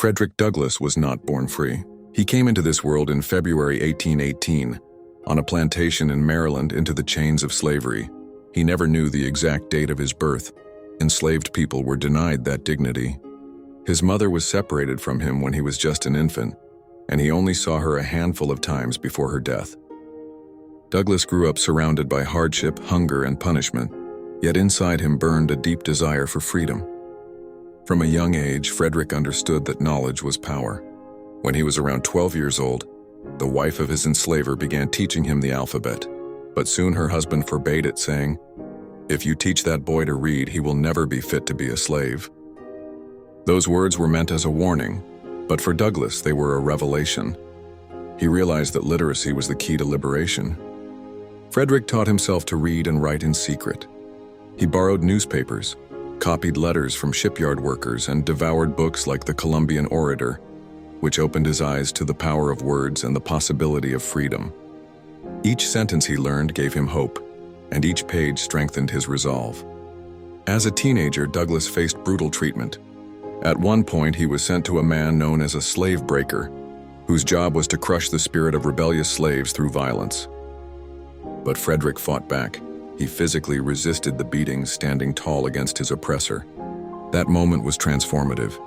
Frederick Douglass was not born free. He came into this world in February 1818, on a plantation in Maryland into the chains of slavery. He never knew the exact date of his birth. Enslaved people were denied that dignity. His mother was separated from him when he was just an infant, and he only saw her a handful of times before her death. Douglass grew up surrounded by hardship, hunger, and punishment, yet inside him burned a deep desire for freedom. From a young age, Frederick understood that knowledge was power. When he was around 12 years old, the wife of his enslaver began teaching him the alphabet, but soon her husband forbade it, saying, "If you teach that boy to read, he will never be fit to be a slave." Those words were meant as a warning, but for Douglass they were a revelation. He realized that literacy was the key to liberation. Frederick taught himself to read and write in secret. He borrowed newspapers, copied letters from shipyard workers, and devoured books like the Columbian Orator, which opened his eyes to the power of words and the possibility of freedom. Each sentence he learned gave him hope, and each page strengthened his resolve. As a teenager, Douglass faced brutal treatment. At one point, he was sent to a man known as a slave breaker, whose job was to crush the spirit of rebellious slaves through violence. But Frederick fought back. He physically resisted the beatings, standing tall against his oppressor. That moment was transformative.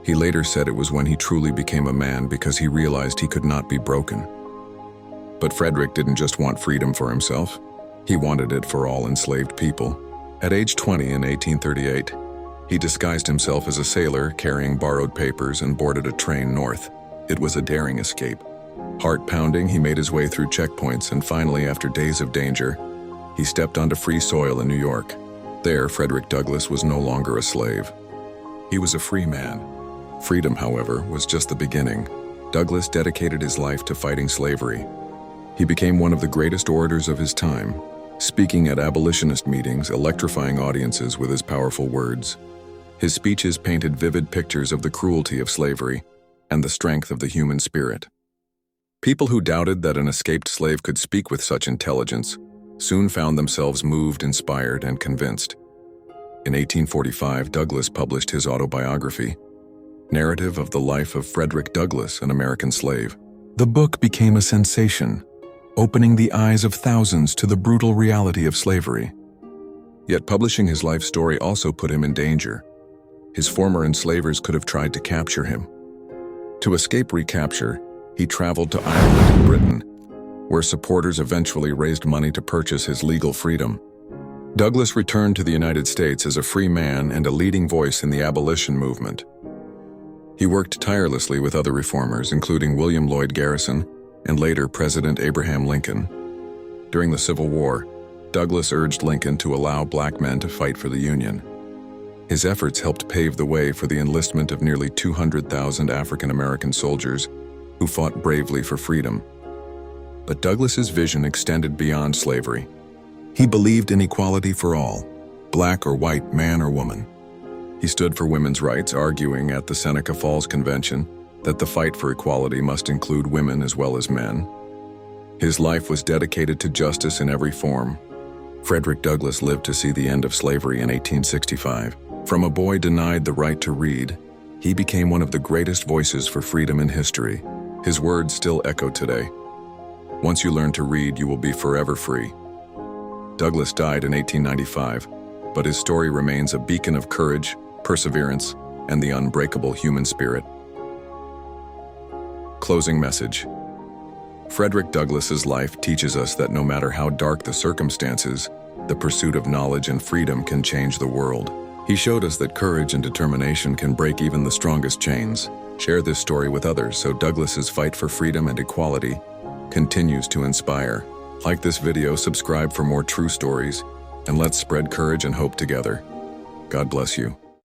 He later said it was when he truly became a man because he realized he could not be broken. But Frederick didn't just want freedom for himself. He wanted it for all enslaved people. At age 20 in 1838, he disguised himself as a sailor, carrying borrowed papers, and boarded a train north. It was a daring escape. Heart-pounding, he made his way through checkpoints, and finally, after days of danger, he stepped onto free soil in New York. There, Frederick Douglass was no longer a slave. He was a free man. Freedom, however, was just the beginning. Douglass dedicated his life to fighting slavery. He became one of the greatest orators of his time, speaking at abolitionist meetings, electrifying audiences with his powerful words. His speeches painted vivid pictures of the cruelty of slavery and the strength of the human spirit. People who doubted that an escaped slave could speak with such intelligence soon found themselves moved, inspired, and convinced. In 1845, Douglass published his autobiography, Narrative of the Life of Frederick Douglass, an American Slave. The book became a sensation, opening the eyes of thousands to the brutal reality of slavery. Yet publishing his life story also put him in danger. His former enslavers could have tried to capture him. To escape recapture, he traveled to Ireland and Britain, where supporters eventually raised money to purchase his legal freedom. Douglass returned to the United States as a free man and a leading voice in the abolition movement. He worked tirelessly with other reformers, including William Lloyd Garrison and later President Abraham Lincoln. During the Civil War, Douglass urged Lincoln to allow black men to fight for the Union. His efforts helped pave the way for the enlistment of nearly 200,000 African American soldiers who fought bravely for freedom. But Douglass's vision extended beyond slavery. He believed in equality for all, black or white, man or woman. He stood for women's rights, arguing at the Seneca Falls Convention that the fight for equality must include women as well as men. His life was dedicated to justice in every form. Frederick Douglass lived to see the end of slavery in 1865. From a boy denied the right to read, he became one of the greatest voices for freedom in history. His words still echo today. Once you learn to read, you will be forever free. Douglass died in 1895, but his story remains a beacon of courage, perseverance, and the unbreakable human spirit. Closing message. Frederick Douglass's life teaches us that no matter how dark the circumstances, the pursuit of knowledge and freedom can change the world. He showed us that courage and determination can break even the strongest chains. Share this story with others so Douglass's fight for freedom and equality continues to inspire. Like this video, subscribe for more true stories, and let's spread courage and hope together. God bless you.